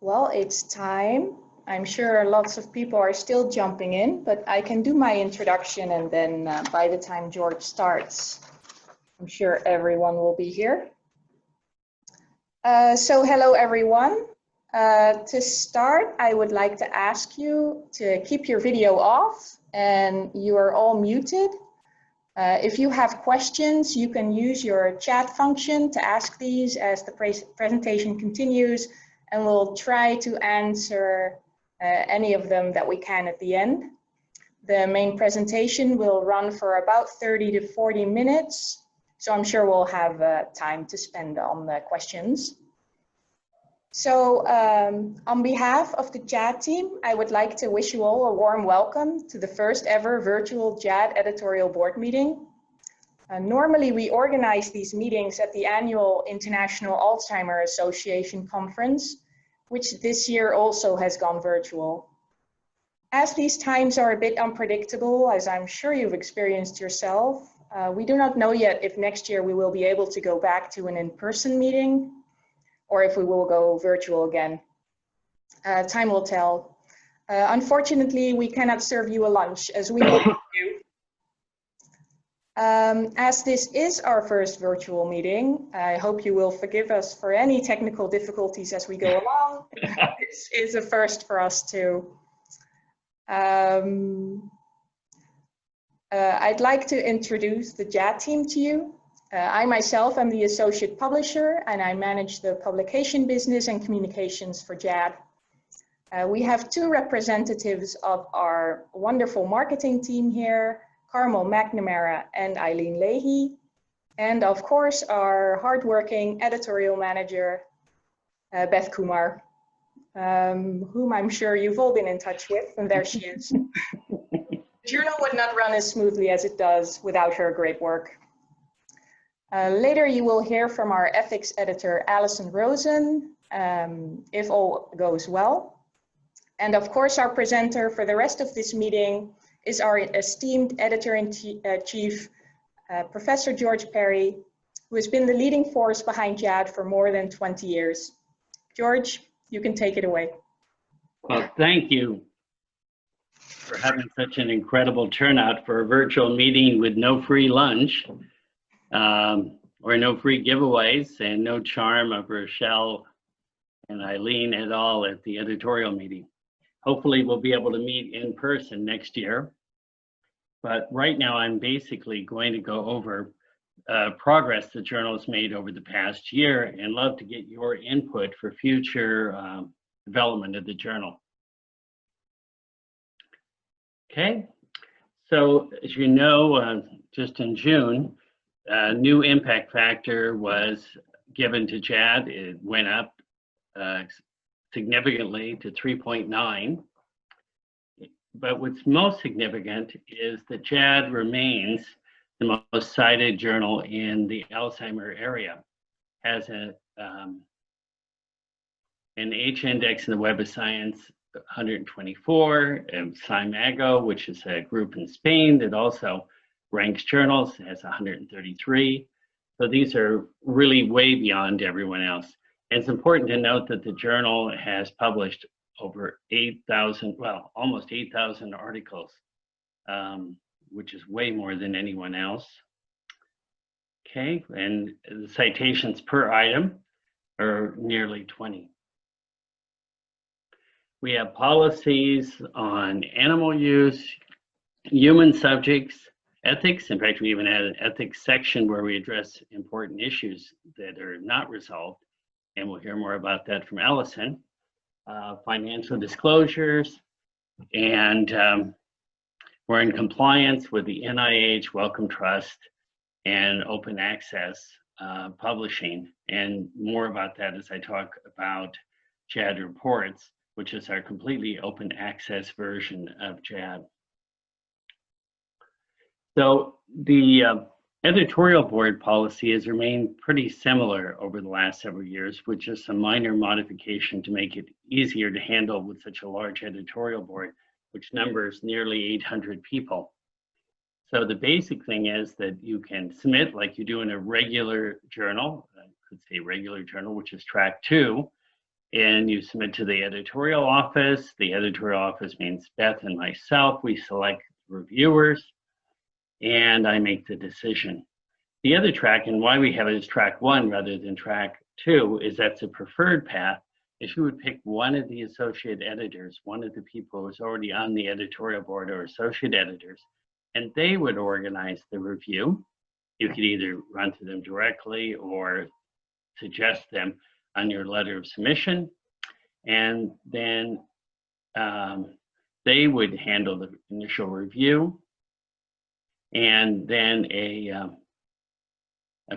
Well, it's time. I'm sure lots of people are still jumping in, but I can do my introduction and then by the time George starts, I'm sure everyone will be here. So hello everyone. To start, I would like to ask you to keep your video off and you are all muted. If you have questions, you can use your chat function to ask these as the presentation continues, and we'll try to answer any of them that we can at the end. The main presentation will run for about 30 to 40 minutes, so I'm sure we'll have time to spend on the questions. So on behalf of the Jad team, I would like to wish you all a warm welcome to the first ever virtual Jad editorial board meeting. Normally we organize these meetings at the annual International Alzheimer Association conference, which this year also has gone virtual. As these times are a bit unpredictable, as I'm sure you've experienced yourself, we do not know yet if next year we will be able to go back to an in-person meeting or if we will go virtual again. Time will tell. Unfortunately, we cannot serve you a lunch as we normally do. As this is our first virtual meeting, I hope you will forgive us for any technical difficulties as we go along. This is a first for us too. I'd like to introduce the Jad team to you. I myself am the associate publisher and I manage the publication business and communications for Jad. We have two representatives of our wonderful marketing team here, Carmel McNamara and Eileen Leahy, and of course our hardworking editorial manager, Beth Kumar, whom I'm sure you've all been in touch with, and there she is. The journal would not run as smoothly as it does without her great work. Later you will hear from our ethics editor, Alison Rosen, if all goes well. And of course, our presenter for the rest of this meeting is our esteemed editor-in-chief, Professor George Perry, who has been the leading force behind Jad for more than 20 years. George, you can take it away. Well, thank you for having such an incredible turnout for a virtual meeting with no free lunch. Or no free giveaways and no charm of Rochelle and Eileen at all at the editorial meeting. Hopefully we'll be able to meet in person next year. But right now I'm basically going to go over progress the journal has made over the past year and love to get your input for future development of the journal. Okay, so as you know, just in June, a new impact factor was given to Jad. It went up significantly to 3.9. But what's most significant is that Jad remains the most cited journal in the Alzheimer area. Has an H index in the Web of Science 124, and SciMago, which is a group in Spain that also ranks journals, has 133. So these are really way beyond everyone else. And it's important to note that the journal has published over 8,000, well, almost 8,000 articles, which is way more than anyone else. Okay, and the citations per item are nearly 20. We have policies on animal use, human subjects, ethics. In fact, we even had an ethics section where we address important issues that are not resolved, and we'll hear more about that from Alison. Financial disclosures, and we're in compliance with the NIH Wellcome Trust and open access publishing, and more about that as I talk about Jad Reports, which is our completely open access version of Jad. So the editorial board policy has remained pretty similar over the last several years, with just some minor modification to make it easier to handle with such a large editorial board, which numbers nearly 800 people. So the basic thing is that you can submit like you do in a regular journal, I could say regular journal, which is track 2, and you submit to the editorial office. The editorial office means Beth and myself. We select reviewers, and I make the decision. The other track, and why we have it as track 1 rather than track 2, is that's a preferred path. If you would pick one of the associate editors, one of the people who's already on the editorial board or associate editors, and they would organize the review. You could either run to them directly or suggest them on your letter of submission, and then they would handle the initial review, and then a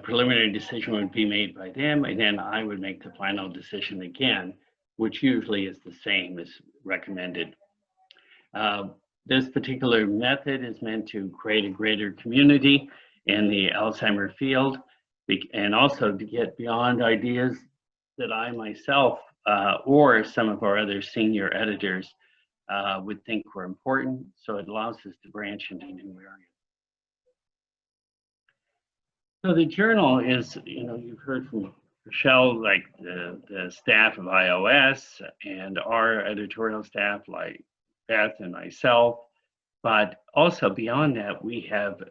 preliminary decision would be made by them, and then I would make the final decision again, which usually is the same as recommended. This particular method is meant to create a greater community in the Alzheimer field, and also to get beyond ideas that I myself or some of our other senior editors would think were important. So it allows us to branch into new areas. So the journal is, you've heard from Rochelle, like the staff of iOS and our editorial staff, like Beth and myself. But also beyond that, we have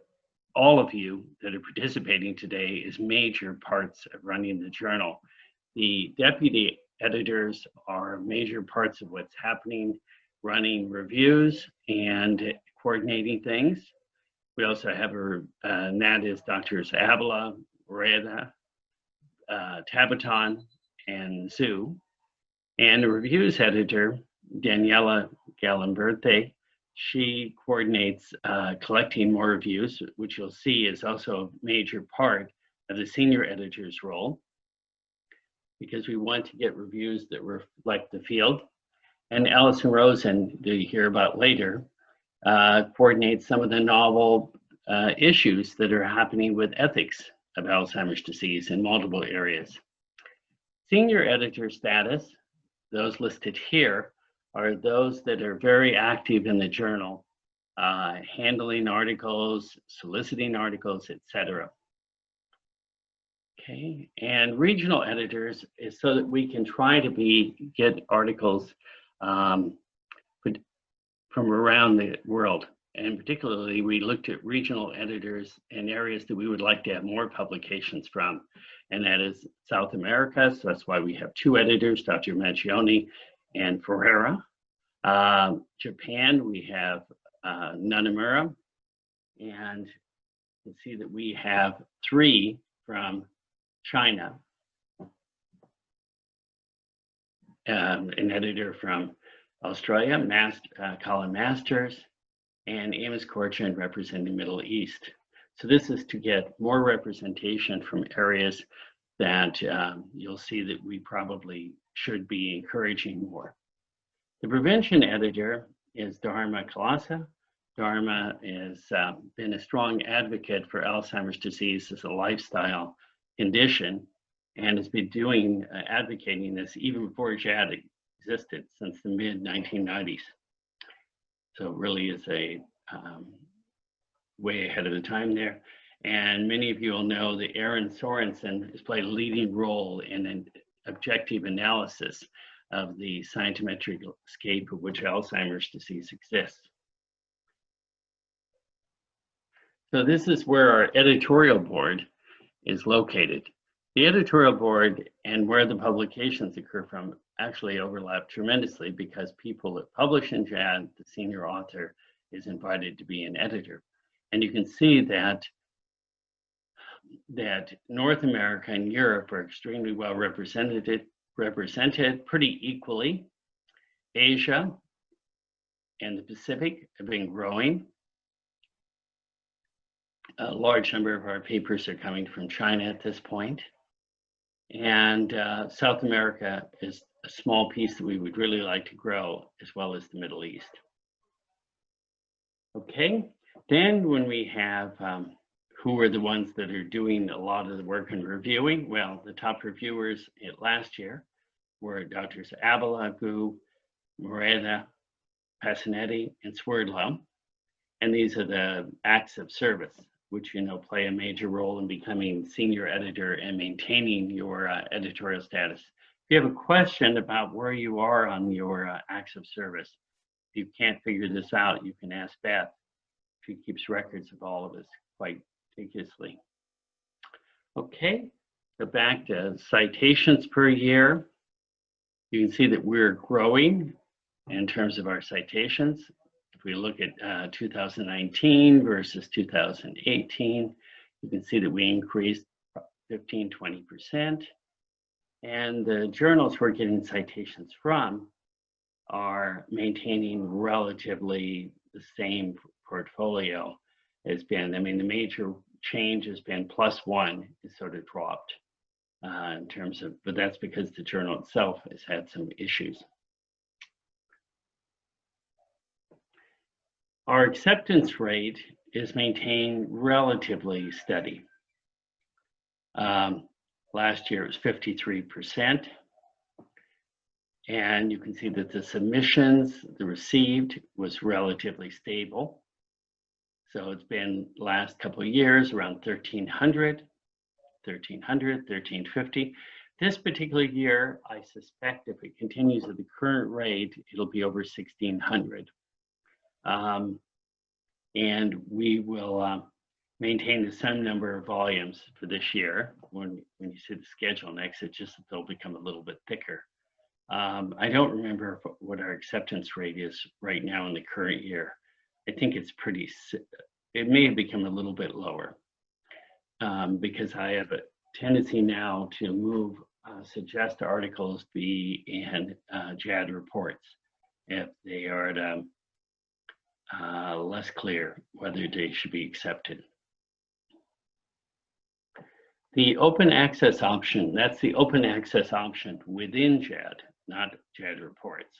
all of you that are participating today as major parts of running the journal. The deputy editors are major parts of what's happening, running reviews and coordinating things. We also have and that is Drs. Avila, Reda, Tabaton, and Sue. And the reviews editor, Daniela Galamberte, she coordinates collecting more reviews, which you'll see is also a major part of the senior editor's role, because we want to get reviews that reflect the field. And Allison Rosen, that you hear about later, coordinates some of the novel issues that are happening with ethics of Alzheimer's disease in multiple areas. Senior editor status, those listed here, are those that are very active in the journal, handling articles, soliciting articles, etc. Okay, and regional editors is so that we can try to get articles from around the world. And particularly, we looked at regional editors in areas that we would like to have more publications from, and that is South America. So that's why we have 2 editors, Dr. Mangione and Ferreira. Japan, we have Nanamura, and you can see that we have 3 from China, an editor from Australia, Colin Masters, and Amos Korchin representing the Middle East. So this is to get more representation from areas that you'll see that we probably should be encouraging more. The prevention editor is Dharma Kalasa. Dharma has been a strong advocate for Alzheimer's disease as a lifestyle condition, and has been advocating this even before Jad existed, since the mid-1990s. So it really is a way ahead of the time there. And many of you will know that Aaron Sorensen has played a leading role in an objective analysis of the scientometric scape of which Alzheimer's disease exists. So this is where our editorial board is located. The editorial board and where the publications occur from actually overlap tremendously, because people that publish in Jad, the senior author, is invited to be an editor. And you can see that North America and Europe are extremely well represented pretty equally. Asia and the Pacific have been growing. A large number of our papers are coming from China at this point. And South America is a small piece that we would really like to grow, as well as the Middle East. Okay, then when we have who are the ones that are doing a lot of the work in reviewing, well, the top reviewers last year were Drs. Avila, Gu, Moreda, Passanetti, and Swerdlow. And these are the acts of service, which play a major role in becoming senior editor and maintaining your editorial status. If you have a question about where you are on your acts of service, if you can't figure this out, you can ask Beth. She keeps records of all of us quite meticulously. Okay, so back to citations per year. You can see that we're growing in terms of our citations. If we look at 2019 versus 2018, you can see that we increased 15–20%. And the journals we're getting citations from are maintaining relatively the same portfolio as been. I mean, the major change has been +1. It's sort of dropped in terms of, but that's because the journal itself has had some issues. Our acceptance rate is maintained relatively steady. Last year it was 53%. And you can see that the submissions, the received was relatively stable. So it's been last couple of years around 1,300, 1,350. This particular year, I suspect if it continues at the current rate, it'll be over 1,600. And we will maintain the same number of volumes for this year. When you see the schedule next, it's just that they'll become a little bit thicker. I don't remember what our acceptance rate is right now in the current year. I think it's it may have become a little bit lower because I have a tendency now to suggest articles be in Jad reports if they are less clear whether they should be accepted. The open access option, that's the open access option within Jad, not Jad reports,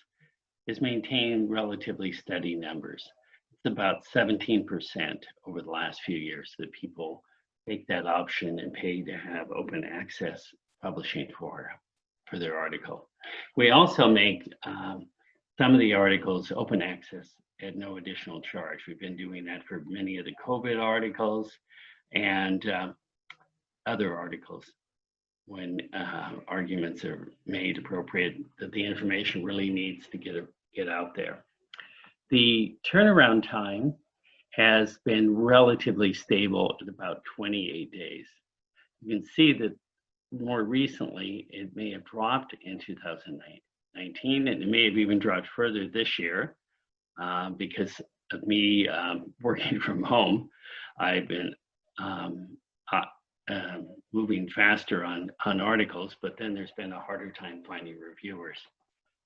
is maintaining relatively steady numbers. It's about 17% over the last few years that people take that option and pay to have open access publishing for their article. We also make some of the articles open access at no additional charge. We've been doing that for many of the COVID articles and other articles when arguments are made appropriate that the information really needs to get out there. The turnaround time has been relatively stable at about 28 days. You can see that more recently it may have dropped in 2019 and it may have even dropped further this year because of me working from home. I've been moving faster on articles, but then there's been a harder time finding reviewers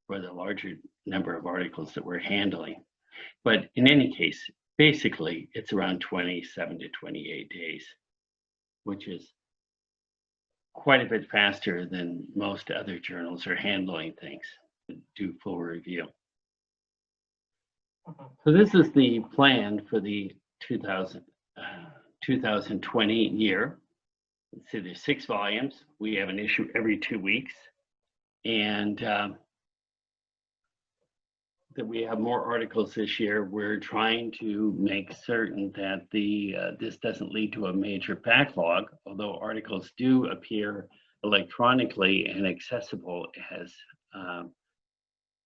for the larger number of articles that we're handling. But in any case, basically it's around 27 to 28 days, which is quite a bit faster than most other journals are handling things to do full review. So this is the plan for the 2020 year. So there's 6 volumes. We have an issue every 2 weeks, and that we have more articles this year. We're trying to make certain that this doesn't lead to a major backlog, although articles do appear electronically and accessible as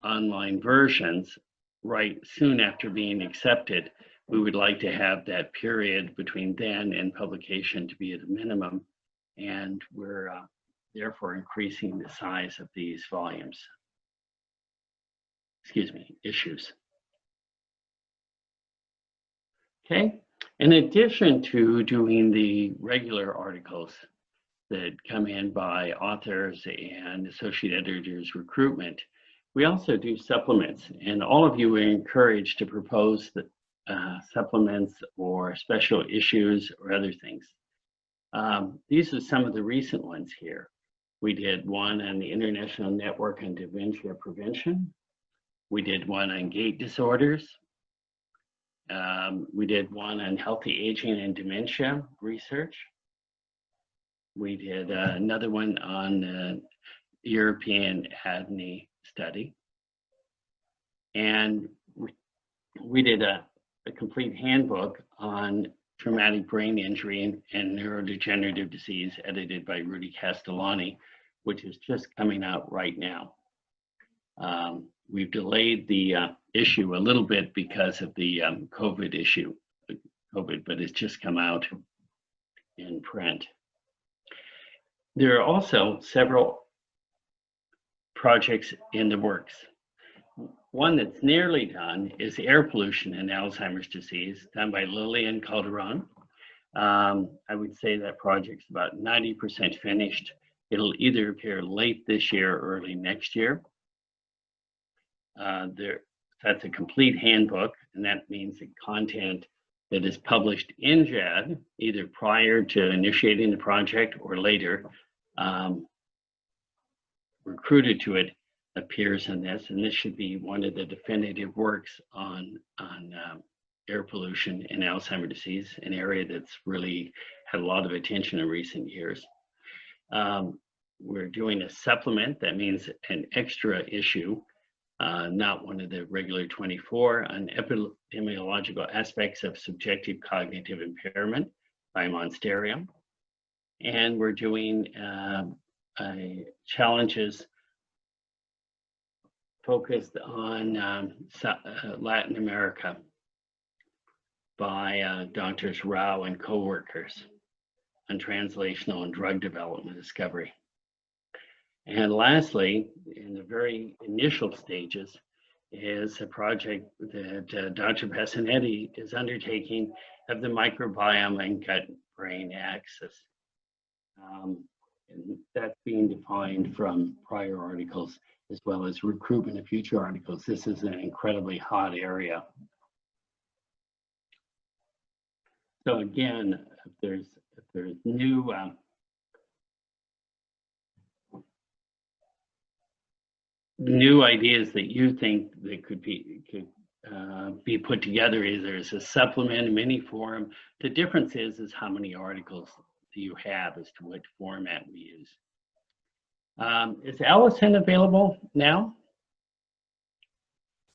online versions right soon after being accepted. We would like to have that period between then and publication to be at a minimum, and we're therefore increasing the size of these volumes. Excuse me, issues. Okay, in addition to doing the regular articles that come in by authors and associate editors recruitment, we also do supplements, and all of you are encouraged to propose the supplements or special issues or other things. These are some of the recent ones here. We did one on the International Network on Dementia Prevention. We did one on gait disorders. We did one on healthy aging and dementia research. We did another one on the European ADNI study. And we did a complete handbook on traumatic brain injury and neurodegenerative disease edited by Rudy Castellani, which is just coming out right now. We've delayed the issue a little bit because of the COVID issue, but it's just come out in print. There are also several projects in the works. One that's nearly done is air pollution and Alzheimer's disease, done by Lillian Calderon. I would say that project's about 90% finished. It'll either appear late this year or early next year. That's a complete handbook, and that means the content that is published in Jad, either prior to initiating the project or later, recruited to it, appears in this, and this should be one of the definitive works on air pollution and Alzheimer's disease, an area that's really had a lot of attention in recent years. We're doing a supplement, that means an extra issue, not one of the regular 24, on epidemiological aspects of subjective cognitive impairment by Monsteria. And we're doing challenges focused on Latin America by Doctors Rao and co-workers on translational and drug development discovery. And lastly, in the very initial stages, is a project that Dr. Passanetti is undertaking of the microbiome and gut-brain axis. And that's being defined from prior articles as well as recruitment of future articles. This is an incredibly hot area. So again, if there's new ideas that you think that could be put together, either as a supplement, a mini forum. The difference is how many articles do you have as to what format we use. Is Allison available now?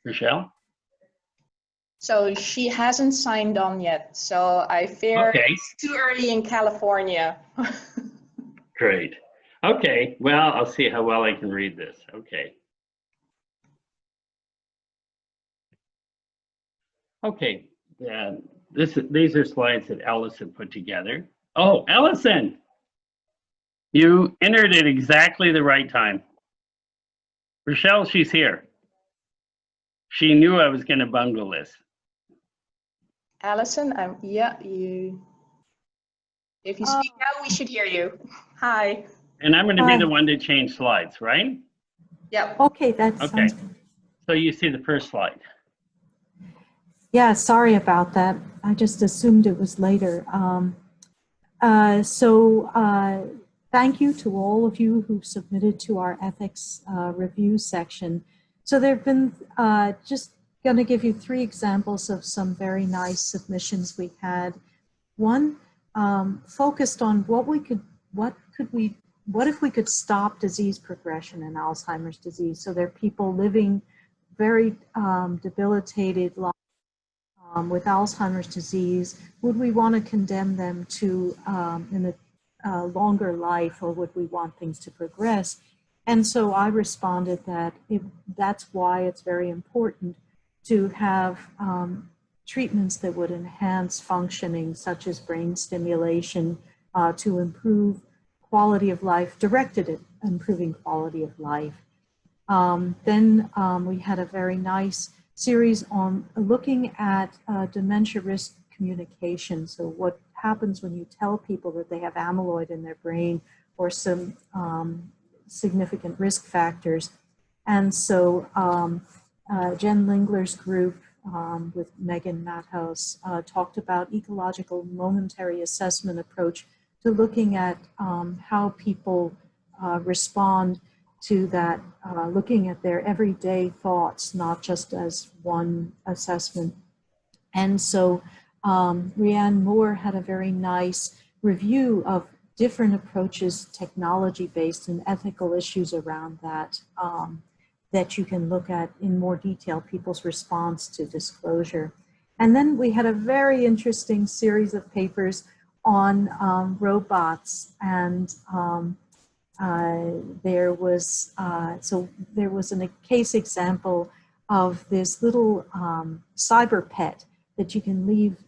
Rochelle? So she hasn't signed on yet, so I fear it's too early in California. Great. Okay, well, I'll see how well I can read this. Okay. Okay, these are slides that Allison put together. Oh, Allison, you entered at exactly the right time. Rochelle, she's here. She knew I was going to bungle this. Allison, yeah, if you speak now, we should hear you. Hi. And I'm going to be the one to change slides, right? Yeah. Okay, that sounds good. So you see the first slide. Yeah, sorry about that. I just assumed it was later. Thank you to all of you who submitted to our ethics review section. So there have been, just going to give you 3 examples of some very nice submissions we had. One focused on what if we could stop disease progression in Alzheimer's disease. So there are people living very debilitated lives with Alzheimer's disease. Would we want to condemn them to in a longer life, or would we want things to progress? And so I responded that that's why it's very important to have treatments that would enhance functioning, such as brain stimulation, to improve quality of life, directed at improving quality of life. Then we had a very nice series on looking at dementia risk communication. So what happens when you tell people that they have amyloid in their brain or some significant risk factors. And so Jen Lingler's group with Megan Mathouse talked about ecological momentary assessment approach to looking at how people respond to that, looking at their everyday thoughts, not just as one assessment. And so Rhiannon Moore had a very nice review of different approaches, technology-based and ethical issues around that, that you can look at in more detail, people's response to disclosure. And then we had a very interesting series of papers on robots and there was a case example of this little cyber pet that you can leave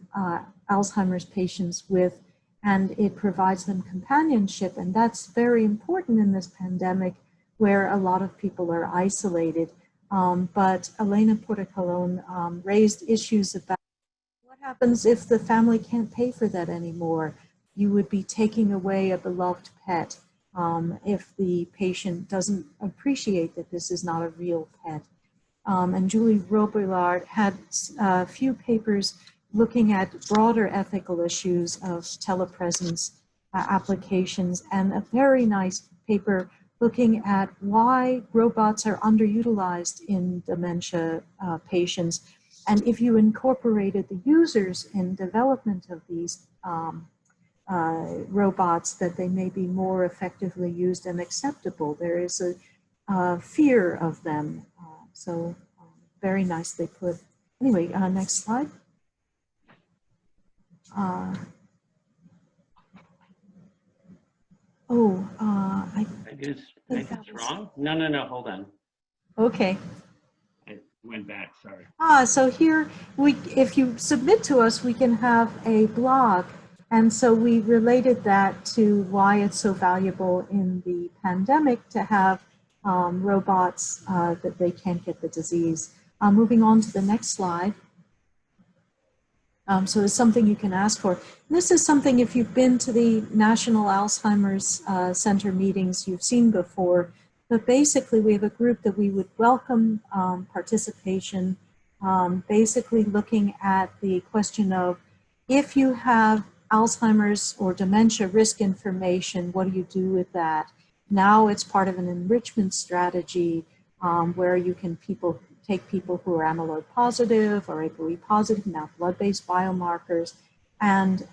Alzheimer's patients with, and it provides them companionship, and that's very important in this pandemic where a lot of people are isolated. But Elena Portocolone raised issues about what happens if the family can't pay for that anymore. You would be taking away a beloved pet if the patient doesn't appreciate that this is not a real pet. And Julie Robillard had a few papers looking at broader ethical issues of telepresence applications, and a very nice paper looking at why robots are underutilized in dementia patients. And if you incorporated the users in development of these robots, that they may be more effectively used and acceptable. There is a fear of them. Very nicely put. Anyway, next slide. I guess it's wrong. No, hold on. Okay. I went back, sorry. So here, if you submit to us, we can have a blog. And so we related that to why it's so valuable in the pandemic to have robots that they can't get the disease. Moving on to the next slide. So it's something you can ask for. This is something, if you've been to the National Alzheimer's Center meetings, you've seen before. But basically, we have a group that we would welcome participation, basically looking at the question of, if you have Alzheimer's or dementia risk information, what do you do with that? Now it's part of an enrichment strategy where you can take people who are amyloid positive or ApoE positive, now blood-based biomarkers. And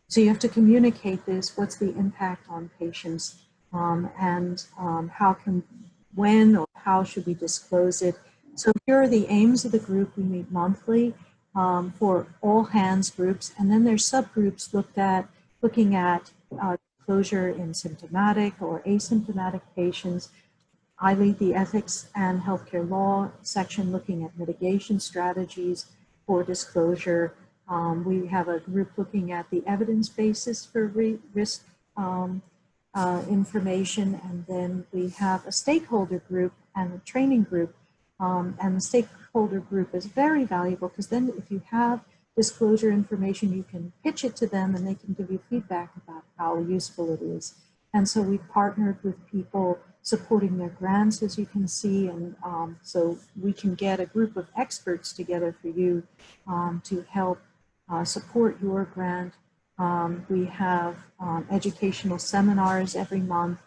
so you have to communicate this, what's the impact on patients, and when or how should we disclose it. So here are the aims of the group. We meet monthly for all hands groups, and then there's subgroups looking at disclosure in symptomatic or asymptomatic patients. I lead the ethics and healthcare law section looking at mitigation strategies for disclosure. We have a group looking at the evidence basis for risk information, and then we have a stakeholder group and a training group. And the stakeholder group is very valuable because then if you have disclosure information, you can pitch it to them and they can give you feedback about how useful it is. And so we've partnered with people supporting their grants, as you can see, and so we can get a group of experts together for you to help support your grant. We have educational seminars every month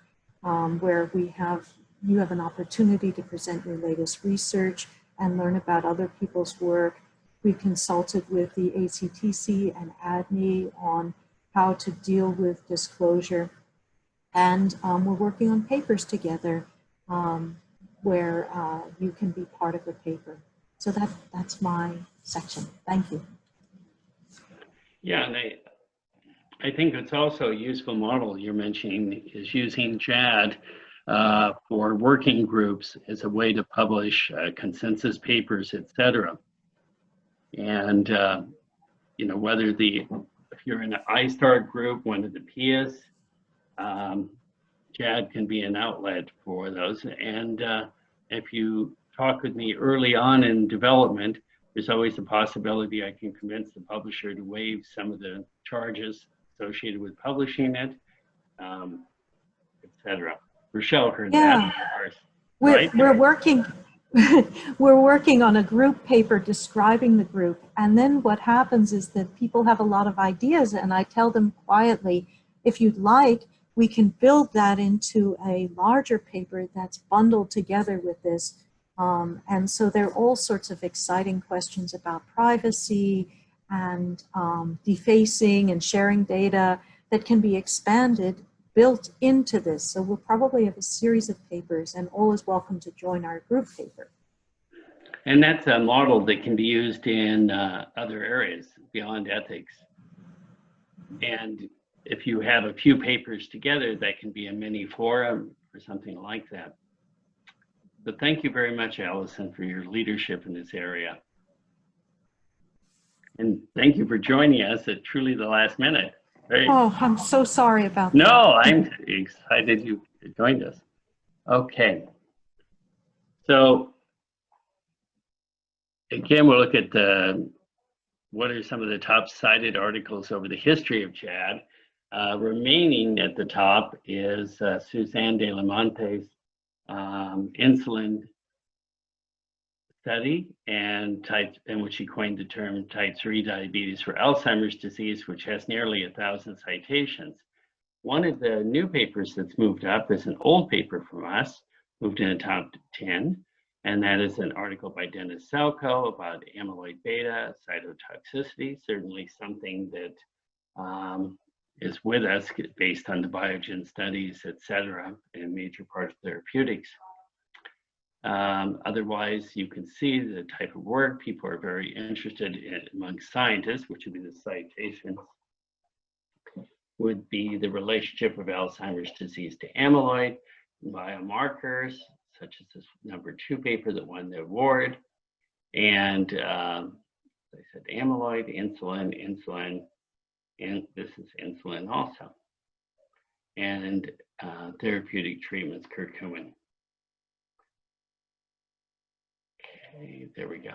where you have an opportunity to present your latest research and learn about other people's work. We consulted with the ACTC and ADNI on how to deal with disclosure. And we're working on papers together where you can be part of the paper. So that's my section. Thank you. Yeah, and I think it's also a useful model you're mentioning is using Jad for working groups as a way to publish consensus papers, etc. And you know, whether if you're in an iStart group, one of the PIAs, Jad can be an outlet for those. And if you talk with me early on in development, there's always a possibility I can convince the publisher to waive some of the charges associated with publishing it, etc. Rochelle heard that. Right? We're working. We're working on a group paper describing the group, and then what happens is that people have a lot of ideas, and I tell them quietly, if you'd like, we can build that into a larger paper that's bundled together with this. And so there are all sorts of exciting questions about privacy and defacing and sharing data that can be expanded, built into this. So we'll probably have a series of papers, and all is welcome to join our group paper. And that's a model that can be used in other areas beyond ethics. And if you have a few papers together, that can be a mini forum or something like that. But thank you very much, Allison, for your leadership in this area. And thank you for joining us at truly the last minute. Right? Oh, I'm so sorry about that. No, I'm excited you joined us. Okay. So again, we'll look at what are some of the top cited articles over the history of Jad. Remaining at the top is Suzanne de la Monte's insulin study, and in which she coined the term type 3 diabetes for Alzheimer's disease, which has nearly 1,000 citations. One of the new papers that's moved up is an old paper from us, moved in the top 10, and that is an article by Dennis Selko about amyloid beta cytotoxicity, certainly something that is with us based on the Biogen studies, et cetera, in major parts of therapeutics. Otherwise, you can see the type of work people are very interested in among scientists, which would be the citations, would be the relationship of Alzheimer's disease to amyloid, biomarkers, such as this #2 paper that won the award, and as I said, amyloid, insulin, and this is insulin also, and therapeutic treatments, curcumin. Okay, there we go.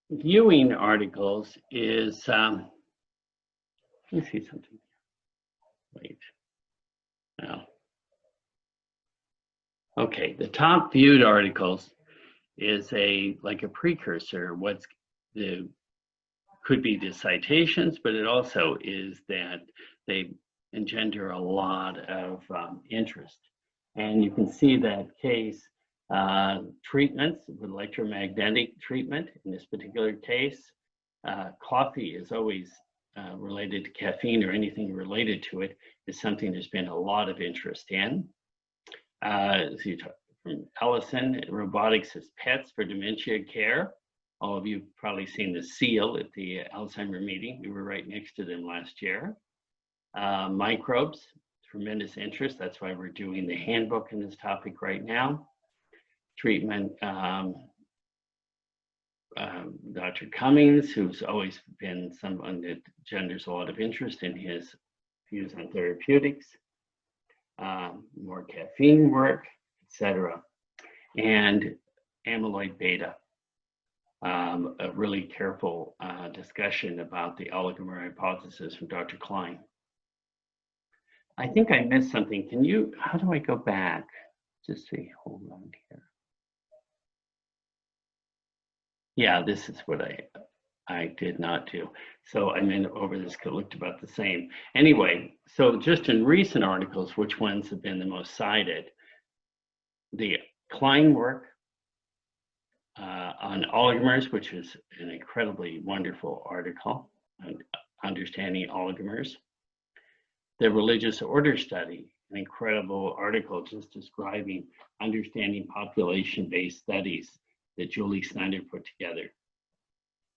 Viewing articles is, let me see something. Wait, no. Okay, the top viewed articles is like a precursor. What's the could be the citations, but it also is that they engender a lot of interest. And you can see that case, treatments with electromagnetic treatment. In this particular case, coffee is always related to caffeine, or anything related to it is something there's been a lot of interest in. So you talk from Ellison, robotics as pets for dementia care. All of you have probably seen the seal at the Alzheimer meeting. We were right next to them last year. Microbes, tremendous interest. That's why we're doing the handbook in this topic right now. Treatment, Dr. Cummings, who's always been someone that genders a lot of interest in his views on therapeutics. More caffeine work, etc. And amyloid beta. A really careful discussion about the oligomer hypothesis from Dr. Klein. I think I missed something. How do I go back? Just see, hold on here. Yeah, this is what I did not do. So I meant over this could looked about the same. Anyway, so just in recent articles, which ones have been the most cited? The Klein work on oligomers, which is an incredibly wonderful article on understanding oligomers. The religious order study, an incredible article just describing understanding population-based studies that Julie Snyder put together.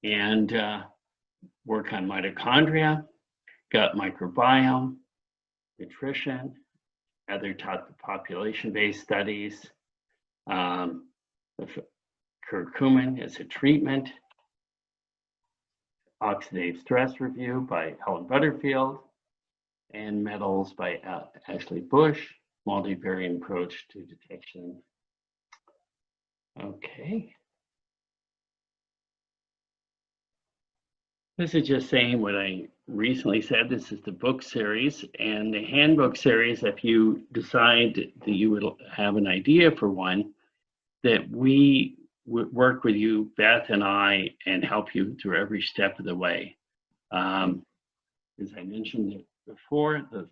And work on mitochondria, gut microbiome, nutrition, other type of population-based studies, curcumin as a treatment, oxidative stress review by Helen Butterfield, and metals by Ashley Bush, multivariate approach to detection. Okay. This is just saying what I recently said. This is the book series, and the handbook series, if you decide that you would have an idea for one, that we would work with you, Beth and I, and help you through every step of the way. As I mentioned before, the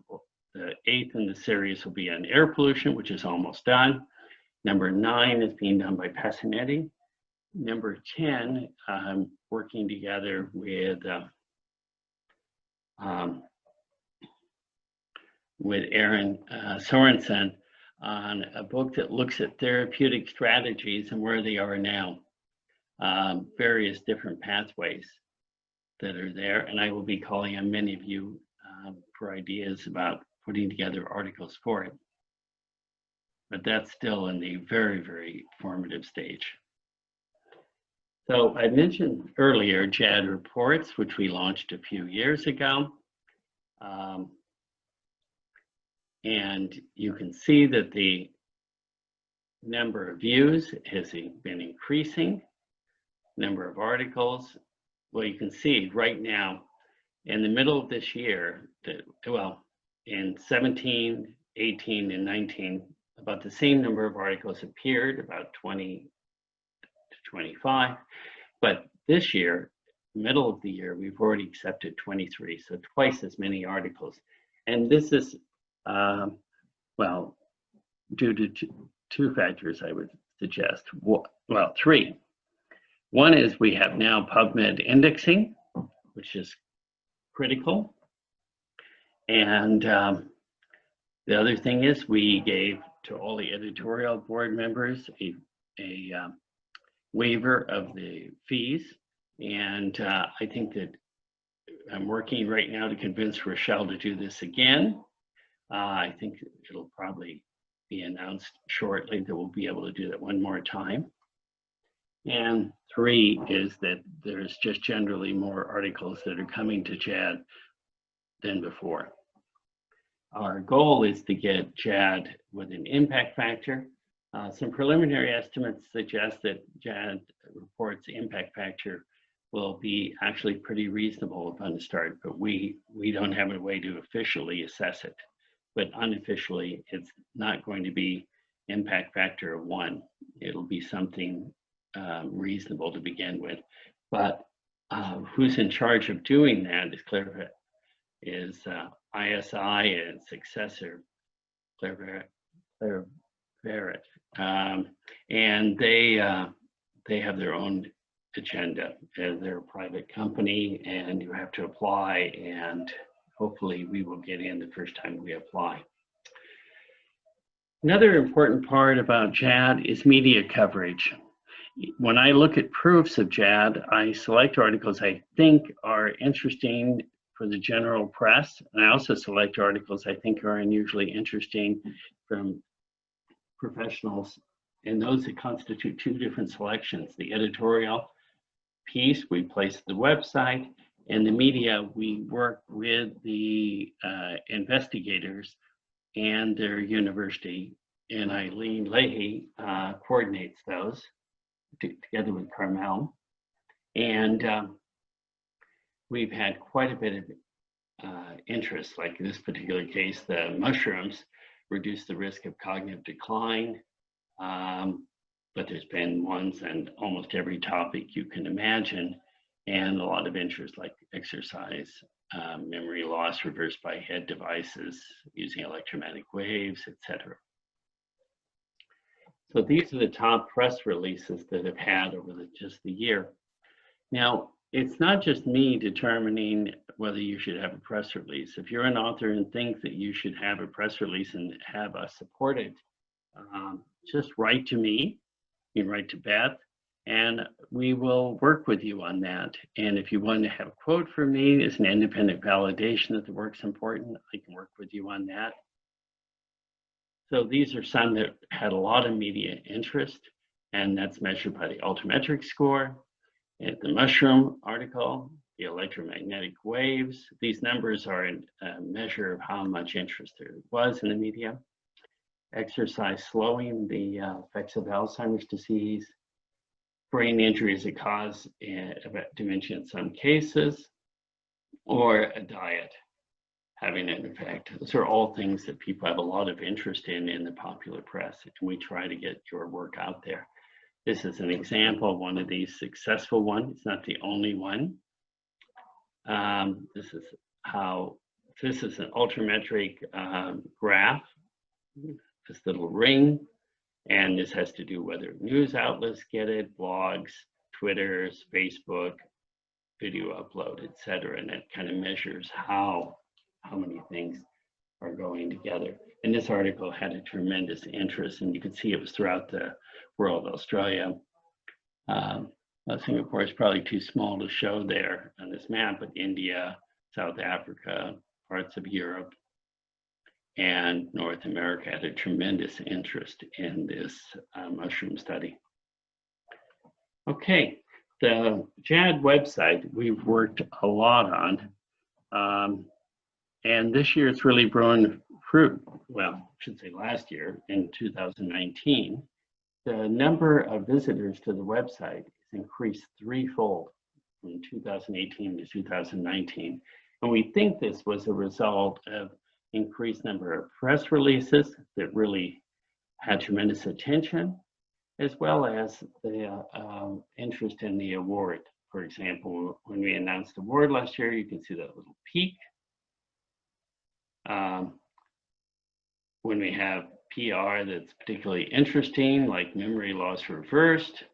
8th in the series will be on air pollution, which is almost done. Number 9 is being done by Passinetti. Number 10, working together with Aaron Sorensen on a book that looks at therapeutic strategies and where they are now, various different pathways that are there. And I will be calling on many of you for ideas about putting together articles for it. But that's still in the very, very formative stage. So I mentioned earlier Jad Reports, which we launched a few years ago. And you can see that the number of views has been increasing, number of articles. Well, you can see right now, in the middle of this year, well, in 17, 18, and 19, about the same number of articles appeared, about 20 to 25. But this year, middle of the year, we've already accepted 23, so twice as many articles. And this is, well, due to two factors, I would suggest. Well, three. One is we have now PubMed indexing, which is critical. And the other thing is we gave to all the editorial board members a waiver of the fees. And I think that I'm working right now to convince Rochelle to do this again. I think it'll probably be announced shortly that we'll be able to do that one more time. And three is that there's just generally more articles that are coming to Jad than before. Our goal is to get Jad with an impact factor. Some preliminary estimates suggest that Jad Reports impact factor will be actually pretty reasonable upon the start, but we don't have a way to officially assess it. But unofficially, it's not going to be impact factor of 1. It'll be something reasonable to begin with. But who's in charge of doing that is ISI and successor, Claire Barrett. And they have their own agenda. They're a private company and you have to apply, and hopefully we will get in the first time we apply. Another important part about Jad is media coverage. When I look at proofs of Jad, I select articles I think are interesting for the general press. And I also select articles I think are unusually interesting from professionals, and those that constitute two different selections. The editorial piece we place at the website, and the media we work with the investigators and their university, and Eileen Leahy coordinates those together with Carmel. And we've had quite a bit of interest, like in this particular case, the mushrooms reduce the risk of cognitive decline. But there's been ones on almost every topic you can imagine, and a lot of interest like exercise, memory loss reversed by head devices using electromagnetic waves, etc. So these are the top press releases that have had over just the year. Now, it's not just me determining whether you should have a press release. If you're an author and think that you should have a press release and have us support it, just write to me. You can write to Beth, and we will work with you on that. And if you want to have a quote from me as an independent validation that the work's important, I can work with you on that. So these are some that had a lot of media interest, and that's measured by the altimetric score. And the mushroom article, the electromagnetic waves. These numbers are a measure of how much interest there was in the media. Exercise slowing the effects of Alzheimer's disease. Brain injury is a cause of dementia in some cases, or a diet having an effect. Those are all things that people have a lot of interest in the popular press, and we try to get your work out there. This is an example of one of these successful ones. It's not the only one. This is an ultrametric graph, this little ring, and this has to do whether news outlets get it, blogs, Twitters, Facebook, video upload, etc. And that kind of measures how many things are going together. And this article had a tremendous interest, and you can see it was throughout the world. Australia, Singapore is probably too small to show there on this map, but India, South Africa, parts of Europe and North America had a tremendous interest in this mushroom study. Okay, the Jad website we've worked a lot on, and this year it's really grown fruit. Well, I should say last year in 2019, the number of visitors to the website has increased threefold from 2018 to 2019. And we think this was a result of increased number of press releases that really had tremendous attention, as well as the interest in the award. For example, when we announced the award last year, you can see that little peak. When we have PR that's particularly interesting, like memory loss reversed,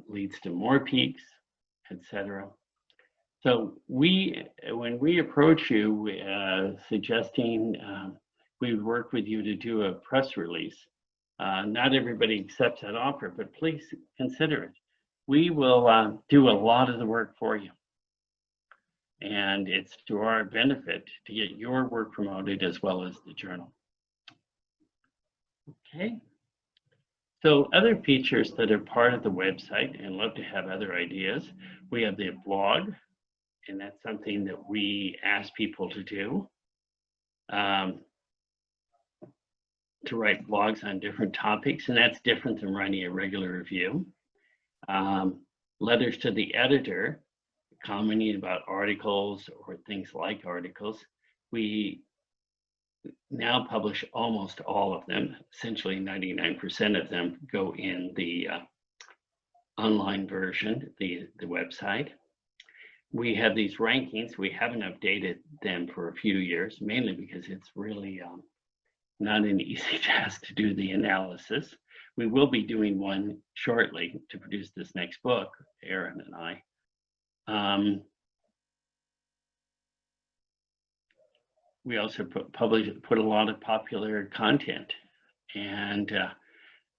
leads to more peaks, etc. So when we approach you suggesting we would work with you to do a press release, not everybody accepts that offer, but please consider it. We will do a lot of the work for you. And it's to our benefit to get your work promoted as well as the journal. Okay. So other features that are part of the website, and love to have other ideas, we have the blog, and that's something that we ask people to do. To write blogs on different topics, and that's different than writing a regular review. Letters to the editor, commenting about articles or things like articles. We now publish almost all of them. Essentially 99% of them go in the online version, the website. We have these rankings. We haven't updated them for a few years, mainly because it's really not an easy task to do the analysis. We will be doing one shortly to produce this next book, Aaron and I. We also put a lot of popular content, and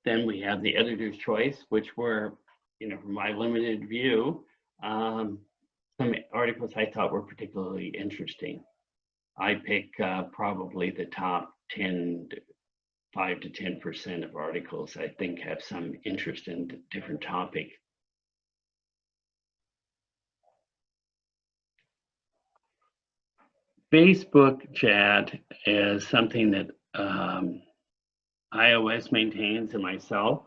then we have the editor's choice, which were, from my limited view, some articles I thought were particularly interesting. I pick probably the top 5 to 10% of articles I think have some interest in a different topic. Facebook Jad is something that iOS maintains and myself.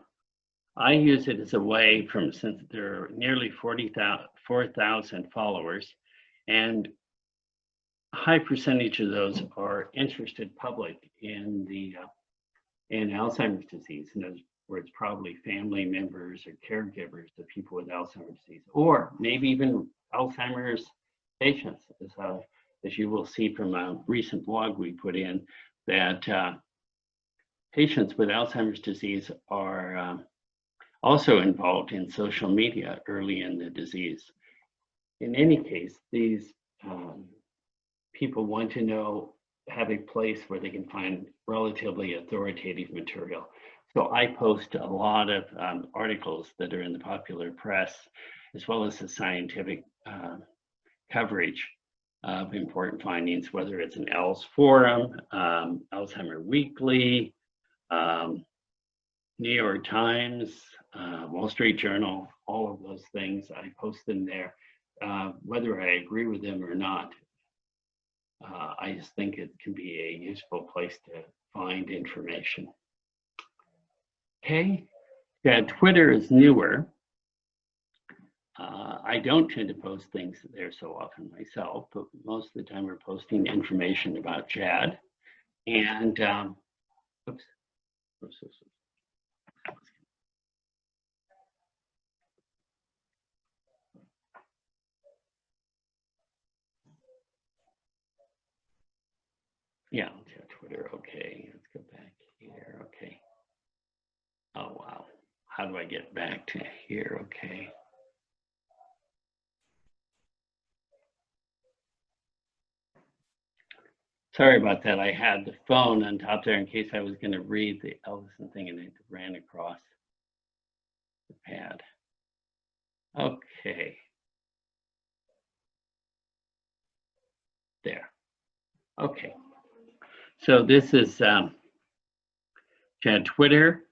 I use it as a way since there are nearly 4,000 followers, and a high percentage of those are interested public in Alzheimer's disease. In other words, probably family members or caregivers of people with Alzheimer's disease, or maybe even Alzheimer's patients, as you will see from a recent blog we put in, that patients with Alzheimer's disease are also involved in social media early in the disease. In any case, these people want to have a place where they can find relatively authoritative material. So I post a lot of articles that are in the popular press, as well as the scientific coverage of important findings, whether it's an ALS Forum, Alzheimer Weekly, New York Times, Wall Street Journal, all of those things. I post them there, whether I agree with them or not. I just think it can be a useful place to find information. Okay, Twitter is newer. I don't tend to post things there so often myself, but most of the time we're posting information about Jad. And, oops. Yeah, Twitter, okay, let's go back here, okay. Oh, wow, how do I get back to here, okay. Sorry about that, I had the phone on top there in case I was gonna read the Ellison thing and it ran across the pad. Okay. There. Okay, so this is Jad Twitter,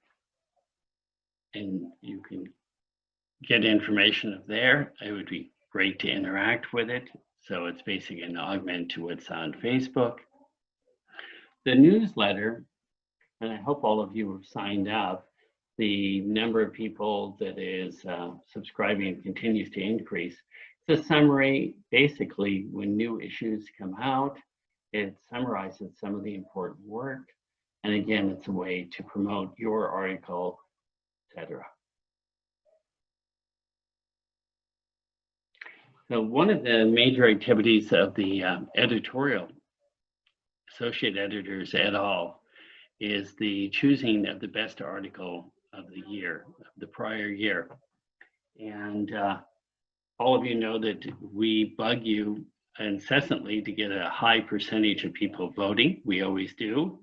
and you can get information up there. It would be great to interact with it. So it's basically an augment to what's on Facebook. The newsletter, and I hope all of you have signed up, the number of people that is subscribing continues to increase. It's a summary. Basically, when new issues come out, it summarizes some of the important work. And again, it's a way to promote your article, etc. So one of the major activities of the editorial, associate editors et al., is the choosing of the best article of the year, of the prior year. And all of you know that we bug you incessantly to get a high percentage of people voting. We always do.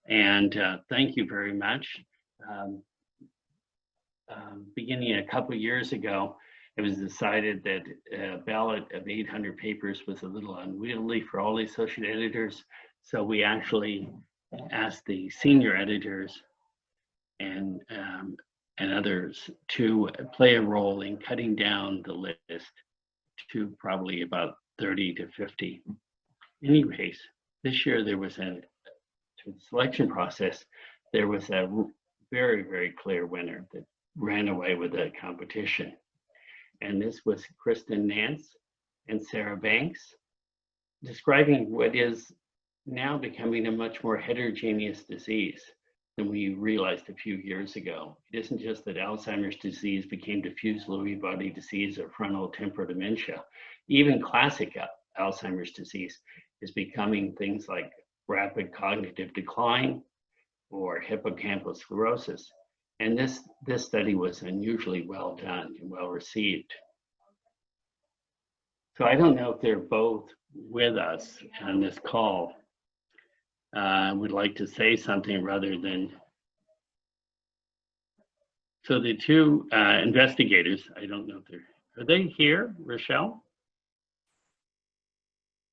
And thank you very much. Beginning a couple of years ago, it was decided that a ballot of 800 papers was a little unwieldy for all the associate editors. So we actually asked the senior editors and others to play a role in cutting down the list to probably about 30 to 50. In any case, this year there was through the selection process, there was a very, very clear winner that ran away with the competition. And this was Kristen Nance and Sarah Banks, describing what is now becoming a much more heterogeneous disease than we realized a few years ago. It isn't just that Alzheimer's disease became diffuse Lewy body disease or frontal temporal dementia. Even classic Alzheimer's disease is becoming things like rapid cognitive decline or hippocampal sclerosis. And this study was unusually well done and well received. So I don't know if they're both with us on this call. Would like to say something rather than. So the two investigators, I don't know if are they here, Rochelle?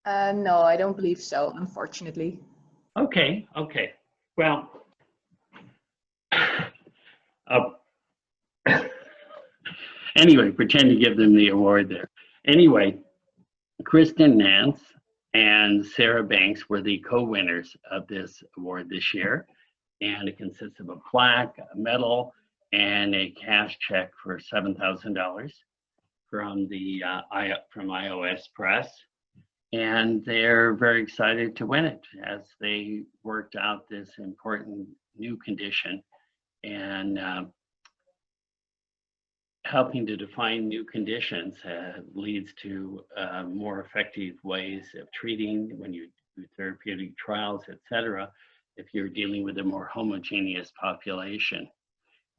No, I don't believe so, unfortunately. Okay. Well, anyway, pretend to give them the award there. Anyway, Kristen Nance and Sarah Banks were the co-winners of this award this year. And it consists of a plaque, a medal, and a cash check for $7,000 from from iOS Press. And they're very excited to win it as they worked out this important new condition and helping to define new conditions leads to more effective ways of treating when you do therapeutic trials, et cetera, if you're dealing with a more homogeneous population.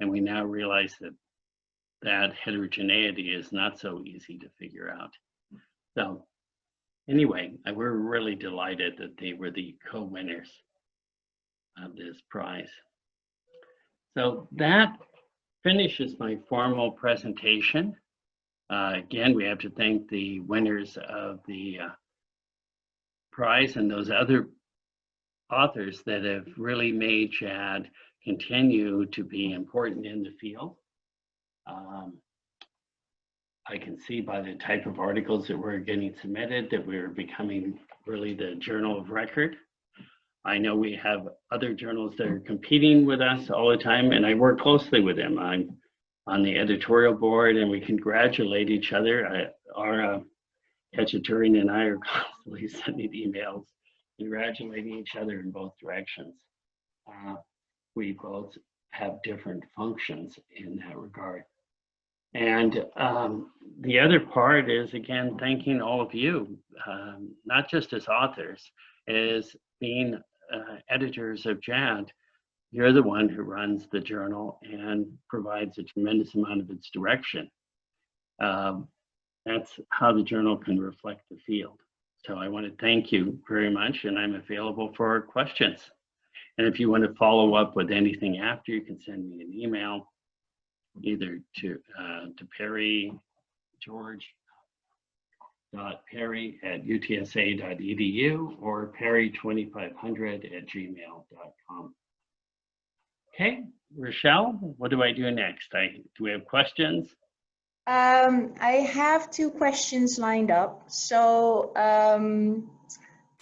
And we now realize that heterogeneity is not so easy to figure out. So anyway, we're really delighted that they were the co-winners of this prize. So that finishes my formal presentation. Again, we have to thank the winners of the prize and those other authors that have really made Jad continue to be important in the field. I can see by the type of articles that we're getting submitted that we're becoming really the journal of record. I know we have other journals that are competing with us all the time, and I work closely with them. I'm on the editorial board, and we congratulate each other. Our Editorial and I are constantly sending emails, congratulating each other in both directions. We both have different functions in that regard. And the other part is, again, thanking all of you, not just as authors, as being editors of Jad. You're the one who runs the journal and provides a tremendous amount of its direction. That's how the journal can reflect the field. So I want to thank you very much, and I'm available for questions. And if you want to follow up with anything after, you can send me an email, either to Perry, George, perry@utsa.edu or perry2500@gmail.com. Okay, Rochelle, what do I do next? Do we have questions? I have two questions lined up. So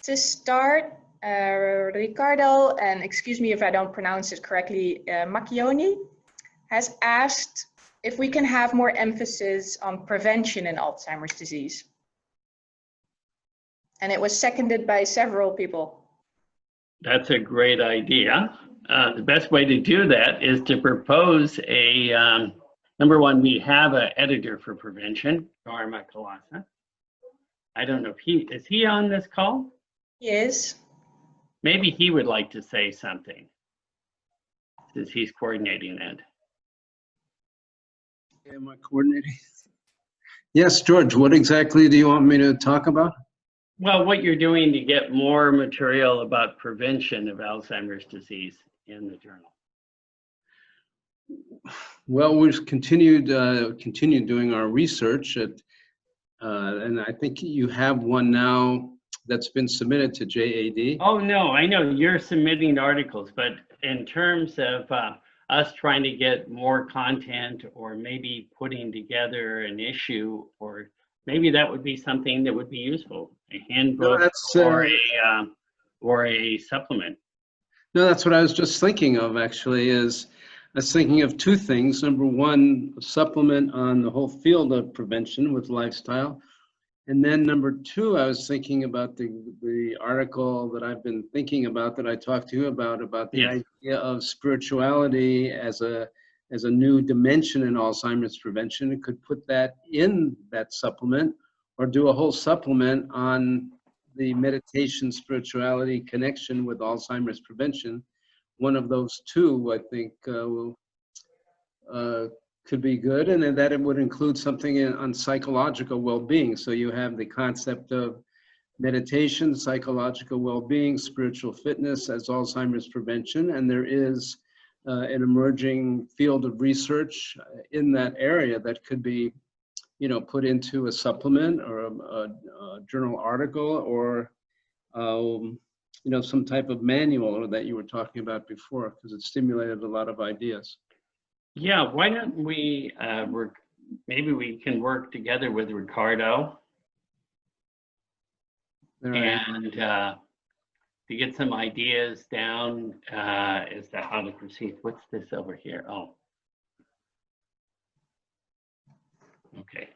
to start, Ricardo, and excuse me if I don't pronounce it correctly, Macchioni has asked if we can have more emphasis on prevention in Alzheimer's disease. And it was seconded by several people. That's a great idea. The best way to do that is to propose a, number one, we have an editor for prevention, Dharma Kalasa. I don't know if is he on this call? He is. Maybe he would like to say something since he's coordinating that. Am I coordinating? Yes, George, what exactly do you want me to talk about? Well, what you're doing to get more material about prevention of Alzheimer's disease in the journal. Well, we've continued doing our research and I think you have one now that's been submitted to JAD. Oh, no, I know you're submitting articles, but in terms of us trying to get more content or maybe putting together an issue, or maybe that would be something that would be useful, a handbook or a supplement. No, that's what I was just thinking of actually. I was thinking of two things. Number one, a supplement on the whole field of prevention with lifestyle. And then number two, I was thinking about the article that I've been thinking about that I talked to you about the Yes. idea of spirituality as a new dimension in Alzheimer's prevention. It could put that in that supplement or do a whole supplement on the meditation spirituality connection with Alzheimer's prevention. One of those two, I think, could be good, and then that it would include something on psychological well-being. So you have the concept of meditation, psychological well-being, spiritual fitness as Alzheimer's prevention, and there is an emerging field of research in that area that could be, put into a supplement or a journal article or, some type of manual that you were talking about before, because it stimulated a lot of ideas. Yeah, why don't we maybe we can work together with Ricardo and to get some ideas down as to how to proceed. What's this over here? Oh, okay.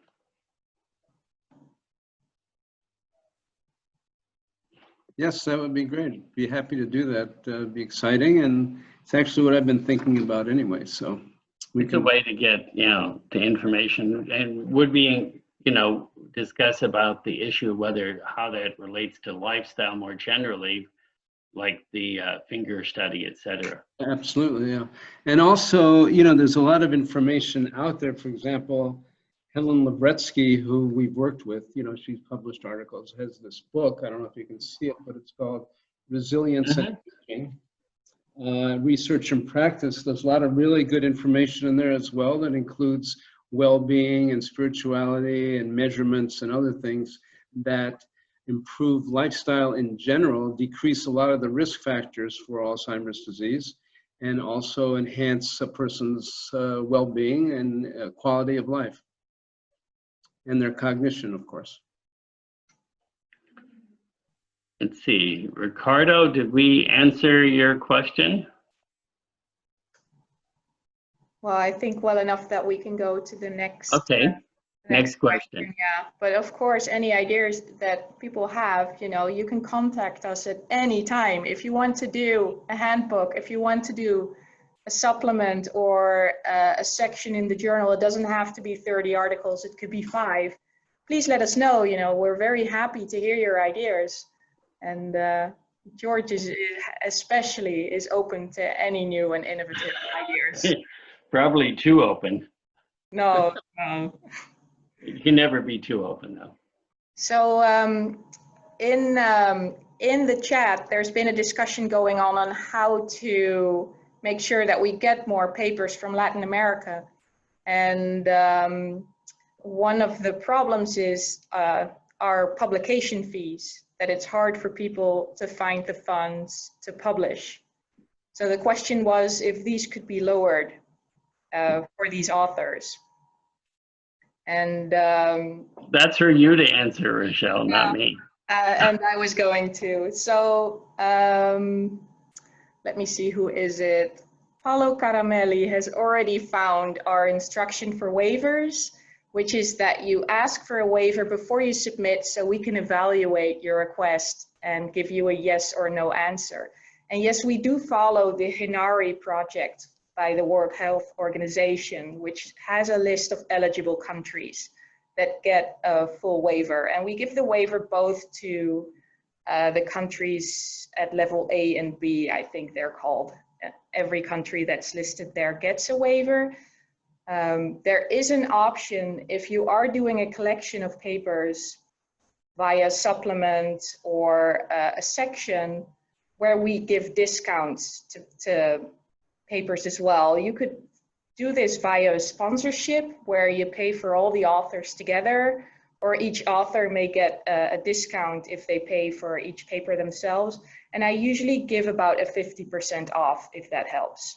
Yes, that would be great. Be happy to do that. It'd be exciting, and it's actually what I've been thinking about anyway. So It's a way to get, the information, and would we, discuss about the issue of how that relates to lifestyle more generally, like the finger study, et cetera. Absolutely, yeah. And also, there's a lot of information out there. For example, Helen Lavretsky, who we've worked with, she's published articles, has this book. I don't know if you can see it, but it's called Resilience and Aging. Research and practice. There's a lot of really good information in there as well that includes well-being and spirituality and measurements and other things that improve lifestyle in general, decrease a lot of the risk factors for Alzheimer's disease, and also enhance a person's well-being and quality of life and their cognition, of course. Let's see, Ricardo, did we answer your question? Well, I think well enough that we can go to the next. Okay, next question. Yeah, but of course, any ideas that people have, you can contact us at any time. If you want to do a handbook, if you want to do a supplement or a section in the journal, it doesn't have to be 30 articles, it could be 5. Please let us know, we're very happy to hear your ideas. And George especially is open to any new and innovative ideas. Probably too open. No. You can never be too open, though. So in the chat, there's been a discussion going on how to make sure that we get more papers from Latin America. And one of the problems is are publication fees, that it's hard for people to find the funds to publish. So the question was if these could be lowered for these authors. And that's for you to answer, Rochelle, not me. And I was going to. So let me see, who is it? Paolo Caramelli has already found our instruction for waivers, which is that you ask for a waiver before you submit so we can evaluate your request and give you a yes or no answer. And yes, we do follow the Hinari project by the World Health Organization, which has a list of eligible countries that get a full waiver. And we give the waiver both to the countries at level A and B, I think they're called. Every country that's listed there gets a waiver. There is an option if you are doing a collection of papers via supplement or a section where we give discounts to papers as well. You could do this via a sponsorship where you pay for all the authors together, or each author may get a discount if they pay for each paper themselves. And I usually give about a 50% off if that helps.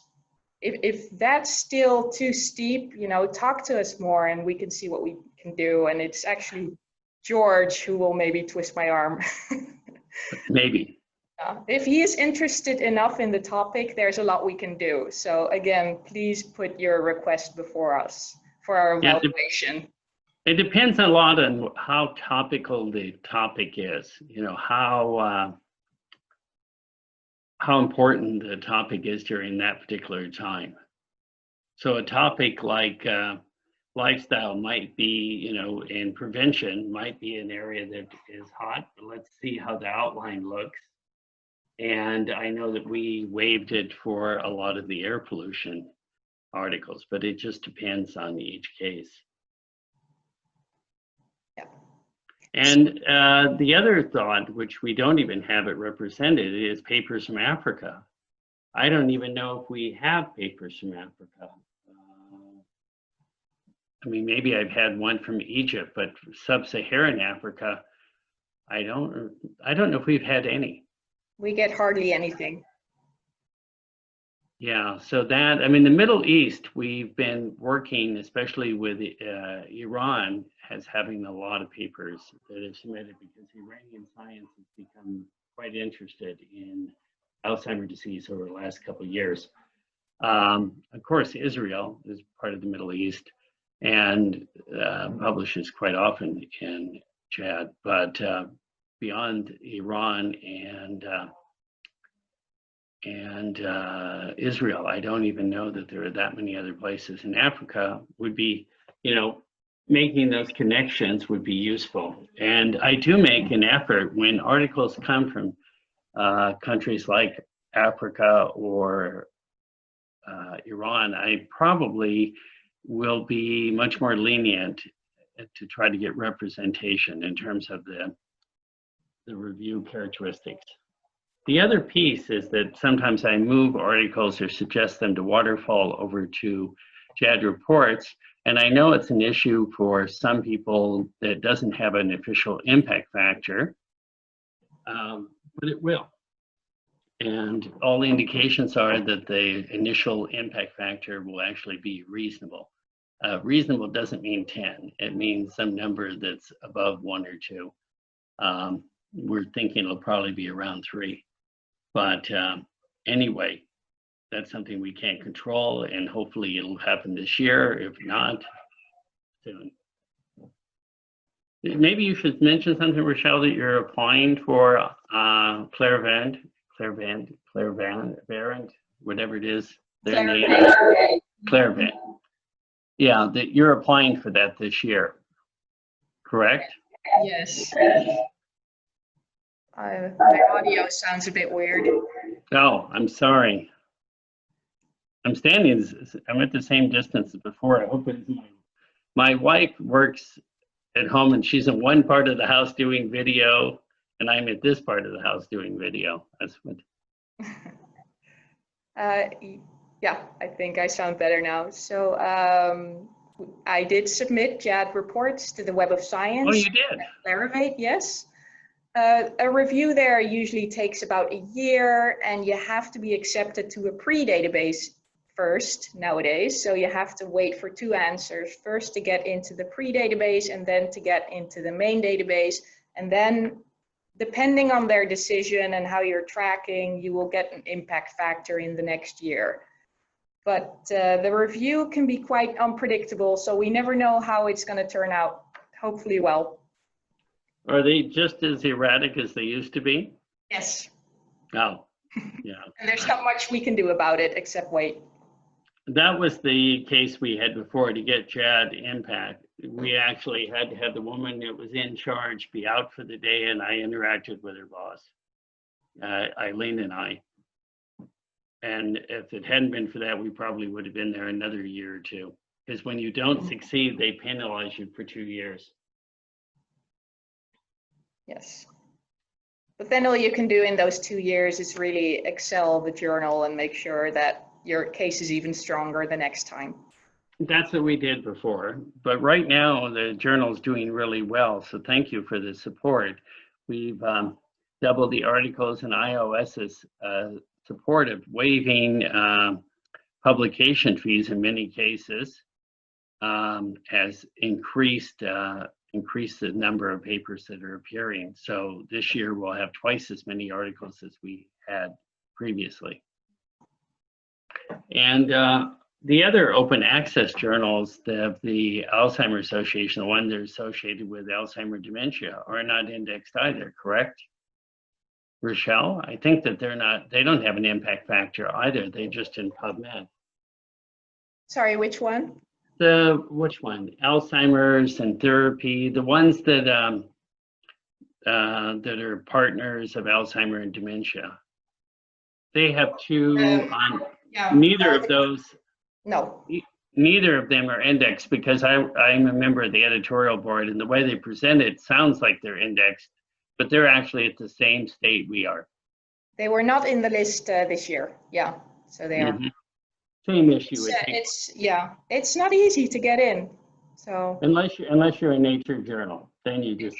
If that's still too steep, you know, talk to us more and we can see what we can do. And it's actually George who will maybe twist my arm. Maybe. If he is interested enough in the topic, there's a lot we can do. So again, please put your request before us for our evaluation. It depends a lot on how topical the topic is, you know, how important the topic is during that particular time. So a topic like lifestyle might be, you know, and prevention might be an area that is hot, but let's see how the outline looks. And I know that we waived it for a lot of the air pollution articles, but it just depends on each case. Yeah. And the other thought, which we don't even have it represented, is papers from Africa. I don't even know if we have papers from Africa. I mean, maybe I've had one from Egypt, but sub-Saharan Africa, I don't know if we've had any. We get hardly anything. Yeah, so that, I mean, the Middle East, we've been working, especially with Iran, as having a lot of papers that have submitted because Iranian science has become quite interested in Alzheimer's disease over the last couple of years. Of course, Israel is part of the Middle East and publishes quite often in Jad, but beyond Iran and Israel, I don't even know that there are that many other places. In Africa would be, you know, making those connections would be useful. And I do make an effort when articles come from countries like Africa or Iran, I probably will be much more lenient to try to get representation in terms of the review characteristics. The other piece is that sometimes I move articles or suggest them to waterfall over to Jad reports, and I know it's an issue for some people that doesn't have an official impact factor, but it will. And all the indications are that the initial impact factor will actually be reasonable. Reasonable doesn't mean 10, it means some number that's above 1 or 2. We're thinking it'll probably be around 3. But anyway, that's something we can't control, and hopefully it'll happen this year, if not, soon. Maybe you should mention something, Rochelle, that you're applying for Clairvant, whatever it is. Clairvant. Yeah, that you're applying for that this year, correct? Yes. My audio sounds a bit weird. Oh, I'm sorry. I'm at the same distance as before. I hope it's my wife works at home and she's in one part of the house doing video and I'm at this part of the house doing video. That's what. Yeah, I think I sound better now. So I did submit Jad reports to the Web of Science. Oh, you did? Clarivate, yes. A review there usually takes about a year, and you have to be accepted to a pre-database first nowadays. So you have to wait for 2 answers, first to get into the pre-database and then to get into the main database. And then depending on their decision and how you're tracking, you will get an impact factor in the next year. But the review can be quite unpredictable, so we never know how it's going to turn out. Hopefully well. Are they just as erratic as they used to be? Yes. Oh, yeah. And there's not much we can do about it except wait. That was the case we had before. To get Jad impact, we actually had to have the woman that was in charge be out for the day, and I interacted with her boss, Eileen and I. And if it hadn't been for that, we probably would have been there another year or 2. Because when you don't succeed, they penalize you for 2 years. Yes. But then all you can do in those 2 years is really excel the journal and make sure that your case is even stronger the next time. That's what we did before. But right now, the journal's doing really well. So thank you for the support. We've doubled the articles, and iOS's support of waiving publication fees in many cases has increased the number of papers that are appearing. So this year we'll have twice as many articles as we had previously. And the other open access journals, the Alzheimer's Association, the ones that are associated with Alzheimer's dementia, are not indexed either, correct? Rochelle, I think that they don't have an impact factor either. They're just in PubMed. Sorry, which one? Which one? Alzheimer's and therapy, the ones that that are partners of Alzheimer's and dementia. They have 2 on, Yeah. neither of those. No. Neither of them are indexed, because I'm a member of the editorial board, and the way they present it sounds like they're indexed, but they're actually at the same state we are. They were not in the list this year. Yeah, so they are. Same issue. It's not easy to get in. So unless you're a nature journal, then you just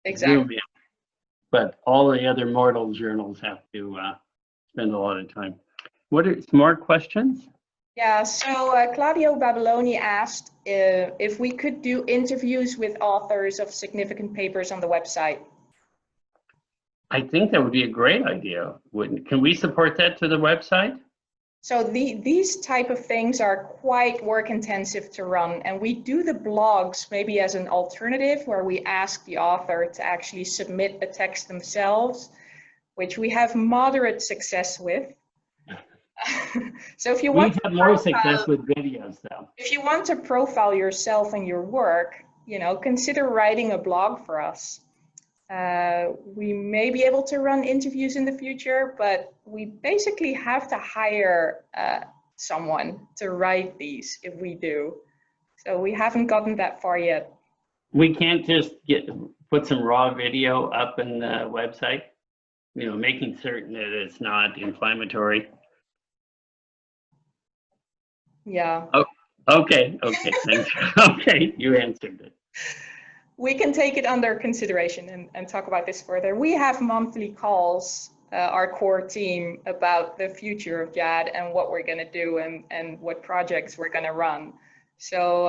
exactly. zoom in. But all the other mortal journals have to spend a lot of time. What are some more questions? Yeah, so Claudio Babyloni asked if we could do interviews with authors of significant papers on the website. I think that would be a great idea. Can we support that to the website? So these type of things are quite work intensive to run, and we do the blogs maybe as an alternative, where we ask the author to actually submit a text themselves, which we have moderate success with. So if you want we have more success with videos though. If you want to profile yourself and your work, consider writing a blog for us. We may be able to run interviews in the future, but we basically have to hire someone to write these if we do. So we haven't gotten that far yet. We can't just put some raw video up in the website, making certain that it's not inflammatory. Yeah. Oh, okay, thanks. Okay, you answered it. We can take it under consideration and talk about this further. We have monthly calls, our core team, about the future of Jad and what we're going to do and what projects we're going to run. So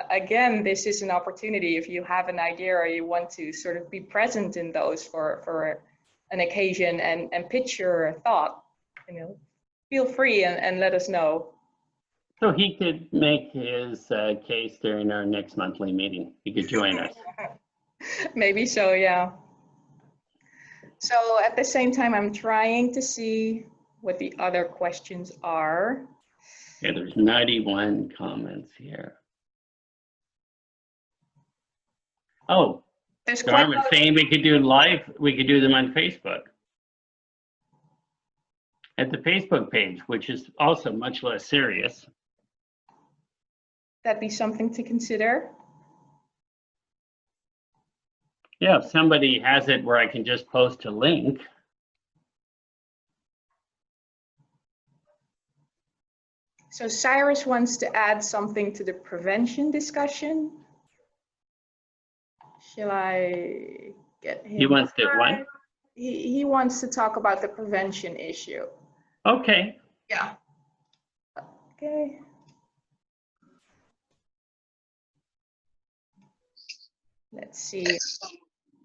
again, this is an opportunity. If you have an idea or you want to sort of be present in those for an occasion and pitch your thought, feel free and let us know. So he could make his case during our next monthly meeting. He could join us. Maybe so, yeah. So at the same time, I'm trying to see what the other questions are. Yeah, there's 91 comments here. Oh, Darwin saying we could do live, we could do them on Facebook. At the Facebook page, which is also much less serious. That'd be something to consider. Yeah, if somebody has it where I can just post a link. So Cyrus wants to add something to the prevention discussion. Shall I get him? He wants to what? He wants to talk about the prevention issue. Okay. Yeah. Okay. Let's see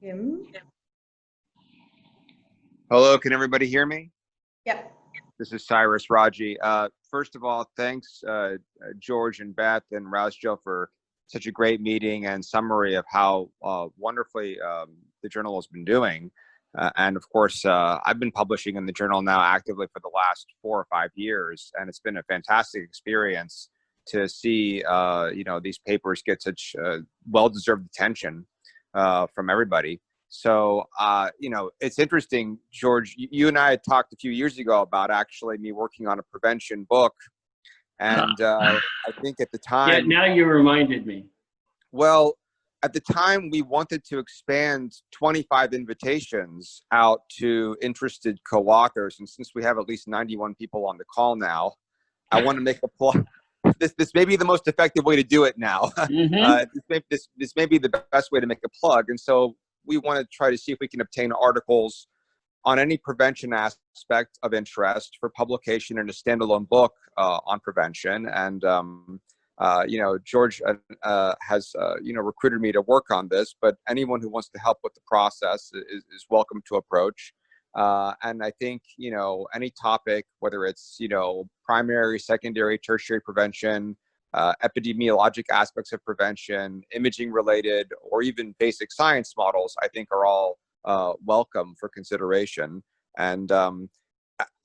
him. Hello, can everybody hear me? Yep. This is Cyrus Raji. First of all, thanks George and Beth and Rausjo for such a great meeting and summary of how wonderfully the journal has been doing. And of course, I've been publishing in the journal now actively for the last 4 or 5 years, and it's been a fantastic experience to see these papers get such well-deserved attention from everybody. So, it's interesting, George, you and I had talked a few years ago about actually me working on a prevention book. And I think at the time— Yeah, now you reminded me. Well, at the time we wanted to expand 25 invitations out to interested co-authors. And since we have at least 91 people on the call now, I want to make a plug. This may be the most effective way to do it now. Mm-hmm. This may be the best way to make a plug. And so we want to try to see if we can obtain articles on any prevention aspect of interest for publication in a standalone book on prevention. And, George has, recruited me to work on this, but anyone who wants to help with the process is welcome to approach. And I think, any topic, whether it's, primary, secondary, tertiary prevention, epidemiologic aspects of prevention, imaging related, or even basic science models, I think are all welcome for consideration. And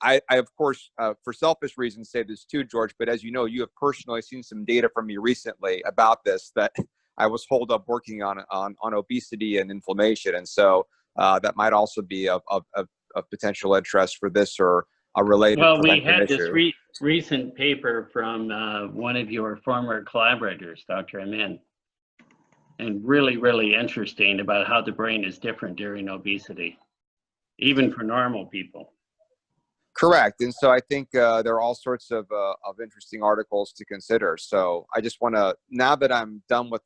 I of course, for selfish reasons, say this too, George, but as you know, you have personally seen some data from me recently about this that I was holed up working on obesity and inflammation. And so that might also be of potential interest for this or a related Well, we prevention had this issue. recent paper from one of your former collaborators, Dr. Amin, and really, really interesting about how the brain is different during obesity, even for normal people. Correct. And so I think there are all sorts of interesting articles to consider. So I just want to, now that I'm done with,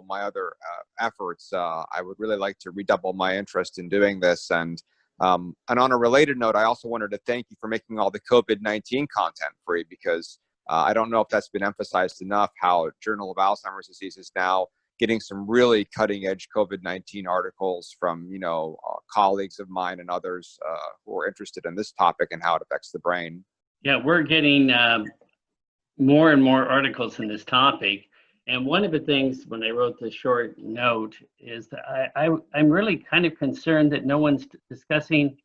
my other efforts, I would really like to redouble my interest in doing this. And on a related note, I also wanted to thank you for making all the COVID-19 content free, because I don't know if that's been emphasized enough, how Journal of Alzheimer's Disease is now getting some really cutting edge COVID-19 articles from, colleagues of mine and others who are interested in this topic and how it affects the brain. Yeah, we're getting more and more articles in this topic. And one of the things when I wrote this short note is that I'm really kind of concerned that no one's discussing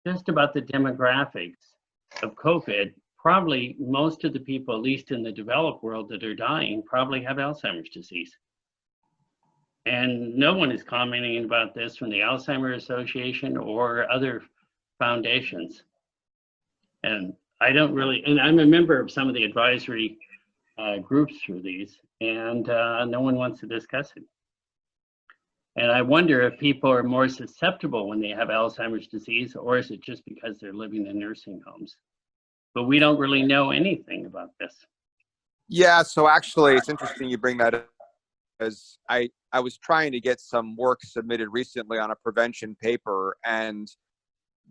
just about the demographics of COVID. Probably most of the people, at least in the developed world, that are dying probably have Alzheimer's disease. And no one is commenting about this from the Alzheimer's Association or other foundations. And I don't really, and I'm a member of some of the advisory groups through these, and no one wants to discuss it. And I wonder if people are more susceptible when they have Alzheimer's disease, or is it just because they're living in nursing homes? But we don't really know anything about this. Yeah, so actually it's interesting you bring that up, because I was trying to get some work submitted recently on a prevention paper, and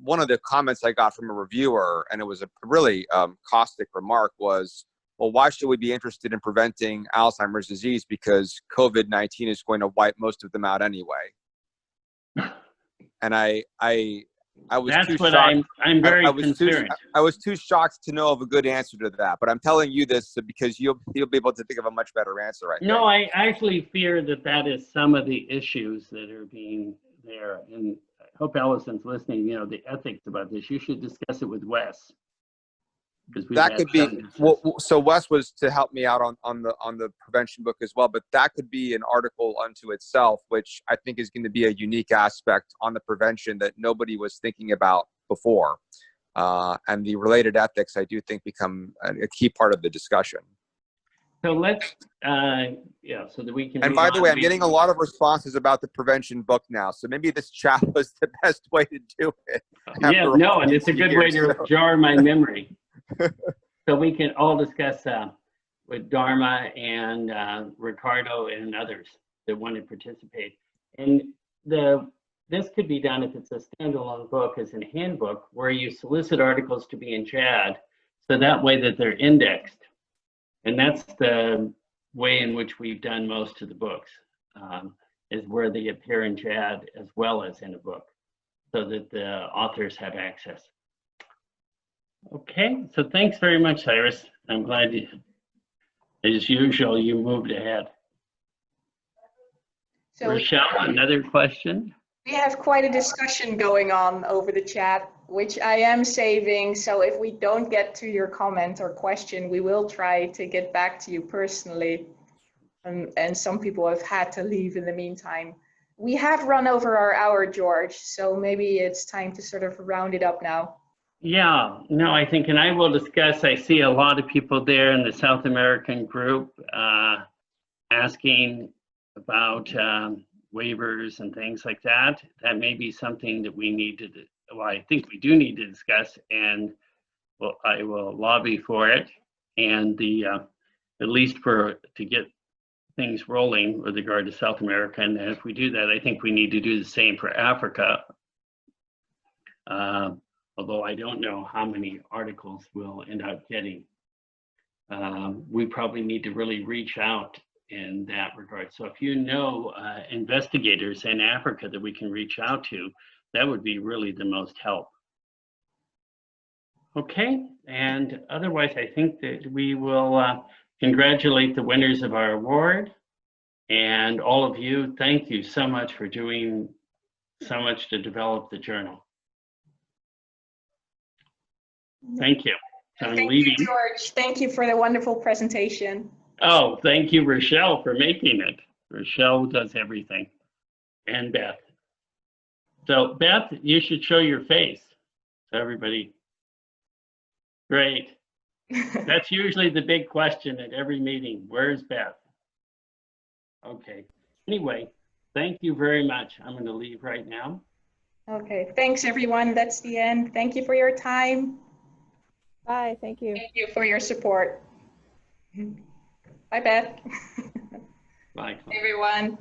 one of the comments I got from a reviewer, and it was a really caustic remark, was, well, why should we be interested in preventing Alzheimer's disease? Because COVID-19 is going to wipe most of them out anyway. And I was That's too what shocked. I'm very concerned. I was too shocked to know of a good answer to that, but I'm telling you this because you'll be able to think of a much better answer, I think. No, I actually fear that that is some of the issues that are being there. And I hope Allison's listening, the ethics about this. You should discuss it with Wes. That could be, so Wes was to help me out on the prevention book as well, but that could be an article unto itself, which I think is going to be a unique aspect on the prevention that nobody was thinking about before. And the related ethics, I do think, become a key part of the discussion. So let's, so that we can. And by the way, I'm getting a lot of responses about the prevention book now. So maybe this chat was the best way to do it. Yeah, no, and it's a good way to jar my memory. So we can all discuss with Dharma and Ricardo and others that want to participate. And this could be done if it's a standalone book as a handbook where you solicit articles to be in Jad, so that way that they're indexed. And that's the way in which we've done most of the books, is where they appear in Jad as well as in a book, so that the authors have access. Okay, so thanks very much, Cyrus. I'm glad you, as usual, you moved ahead. So Rochelle, another question? we have quite a discussion going on over the chat, which I am saving. So if we don't get to your comment or question, we will try to get back to you personally. And some people have had to leave in the meantime. We have run over our hour, George, so maybe it's time to sort of round it up now. Yeah, no, I think, and I will discuss, I see a lot of people there in the South American group asking about waivers and things like that. That may be something that we need to, well, I think we do need to discuss, and well, I will lobby for it. And the, at least to get things rolling with regard to South America. And if we do that, I think we need to do the same for Africa. Although I don't know how many articles we'll end up getting. We probably need to really reach out in that regard. So if you know investigators in Africa that we can reach out to, that would be really the most help. Okay, and otherwise I think that we will congratulate the winners of our award. And all of you, thank you so much for doing so much to develop the journal. Thank you. So I'm leaving. You, George. Thank you for the wonderful presentation. Oh, thank you, Rochelle, for making it. Rochelle does everything. And Beth. So Beth, you should show your face to everybody. Great. That's usually the big question at every meeting. Where's Beth? Okay. Anyway, thank you very much. I'm going to leave right now. Okay. Thanks, everyone. That's the end. Thank you for your time. Bye. Thank you. Thank you for your support. Bye, Beth. Bye. Everyone.